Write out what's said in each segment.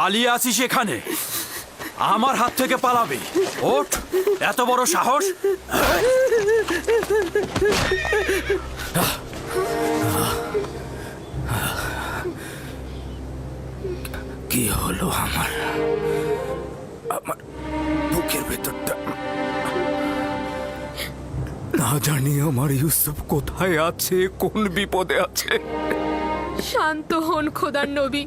পালিয়ে আছিস এখানে, আমার হাত থেকে পালাবি? ওঠ, এত বড় সাহস! কি হলো আমার বুকের ভেতরটা? না জানি আমার ইউসুফ কোথায় আছে, কোন বিপদে আছে। শান্ত হন খোদার নবী।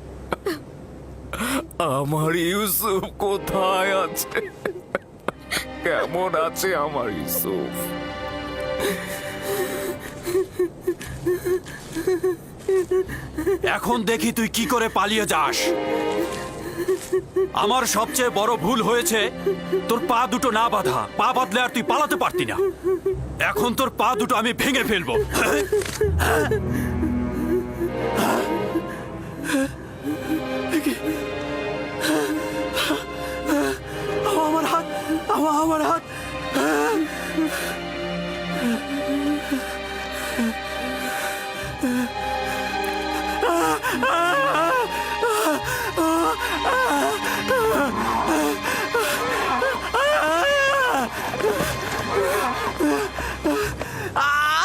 আমার ইউসুফ কোথায় আছে? কেমন আছে আমার ইউসুফ? এখন দেখি তুই কি করে পালিয়ে যাস। আমার সবচেয়ে বড় ভুল হয়েছে তোর পা দুটো না বাঁধা। পা বাঁধলে আর তুই পালাতে পারতি না। এখন তোর পা দুটো আমি ভেঙে ফেলবো। আমার হাত, আমার হাত!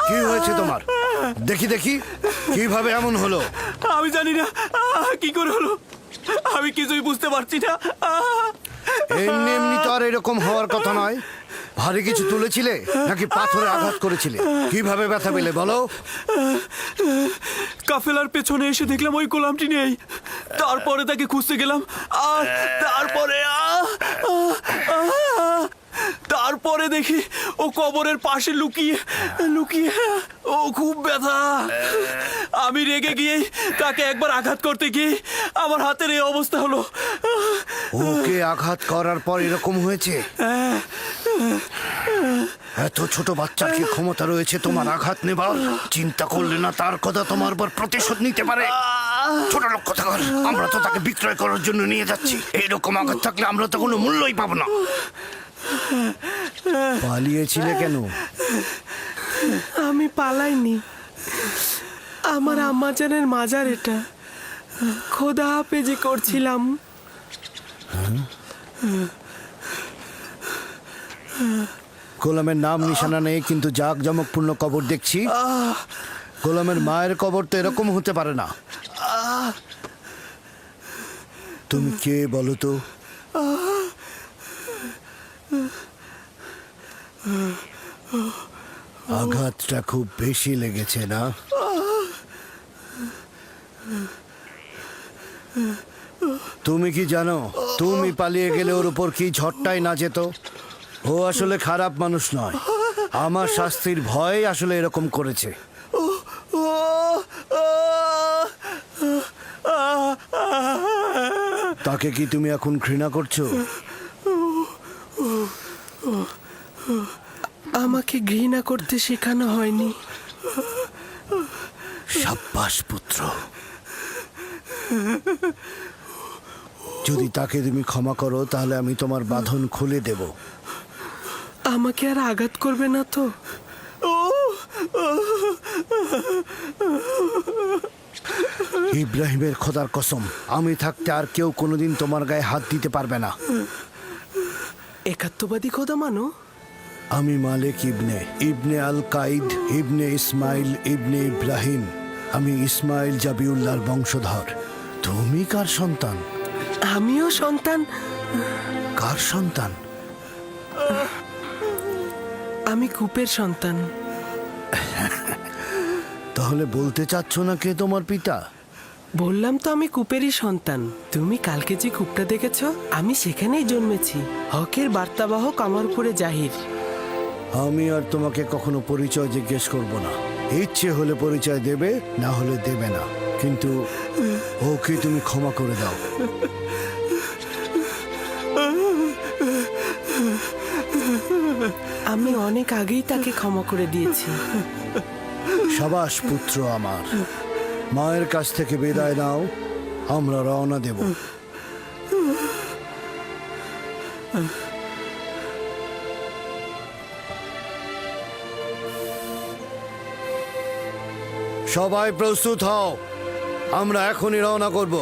কি হয়েছে তোমার? দেখি দেখি কিভাবে এমন হলো। আমি জানি না কি করে হলো, আমি কিছুই বুঝতে পারছি না। এমনি এমনি তো আর এরকম হওয়ার কথা নয়। ভারী কিছু তুলেছিলে নাকি পাথরে আঘাত করেছিলে? কিভাবে ব্যথা পেলে বলো। কাফেলার পেছনে এসে দেখলাম ওই গোলামটি নেই। তারপরে তাকে খুঁজতে গেলাম, আর তারপরে দেখি ও কবরের পাশে লুকিয়ে লুকিয়ে। ও খুব ব্যথা। আমি রেগে গিয়ে তাকে একবার আঘাত করতে গিয়ে আমার হাতের এই অবস্থা হলো। ওকে আঘাত করার পর এরকম হয়েছে? এত ছোট বাচ্চার কি ক্ষমতা রয়েছে তোমার আঘাত নেবার? চিন্তা করলে না তার কথা তোমার উপর প্রতিশোধ নিতে পারে? ছোট লোক কথা কর। আমরা তো তাকে বিক্রয় করার জন্য নিয়ে যাচ্ছি। এইরকম আঘাত থাকলে আমরা তো কোনো মূল্যই পাবো না। পালিয়েছিলে কেন? আমি পালাইনি। আমার আম্মাজানের মাজার এটা। খোদা হাফেজি করছিলাম। গোলামের নাম নিশানা নেই, কিন্তু জাঁকজমকপূর্ণ কবর দেখছি। গোলামের মায়ের কবর তো এরকম হতে পারে না। তুমি কে বলো তো? আঘাতটা খুব বেশি লেগেছে না? তুমি কি জানো তুমি পালিয়ে গেলে ওর উপর কি ঝড়টাই না যেত? ও আসলে খারাপ মানুষ নয়। আমার শাস্তির ভয় আসলে এরকম করেছে। তাকে কি তুমি এখন ঘৃণা করছো? আমাকে ঘৃণা করতে শেখানো হয়নি। সাব্বাস পুত্র। যদি তাকে তুমি ক্ষমা করো তাহলে আমি তোমার বাঁধন খুলে দেব। আমাকে আর আঘাত করবে না তো? ইব্রাহিমের খোদার কসম, আমি থাকতে আর কেউ কোনোদিন তোমার গায়ে হাত দিতে পারবে না। একাত্মবাদী খোদা মানো? আমি মালিক ইবনে ইবনে আল কাইদ ইবনে ইসমাইল ইবনে ইব্রাহিম। আমি ইসমাইল জাবিউল্লাহর বংশধর। তুমি কার সন্তান? আমিও সন্তান। কার সন্তান? আমি কূপের সন্তান। তাহলে বলতে চাচ্ছ না কে তোমার পিতা? বললাম তো আমি কূপেরই সন্তান। তুমি কালকে যে কূপটা দেখেছ, আমি সেখানেই জন্মেছি। হকের বার্তাবাহক আমার উপরে জাহির। আমি আর তোমাকে কখনো পরিচয় জিজ্ঞেস করব না। ইচ্ছে হলে পরিচয় দেবে, না হলে দেবে না। কিন্তু ওকে তুমি ক্ষমা করে দাও। আমি অনেক আগেই তাকে ক্ষমা করে দিয়েছি। সাবাস পুত্র আমার। মায়ের কাছ থেকে বিদায় নাও, আমরা রওনা দেব। সবাই প্রস্তুত হও, আমরা এখনই রওনা করব।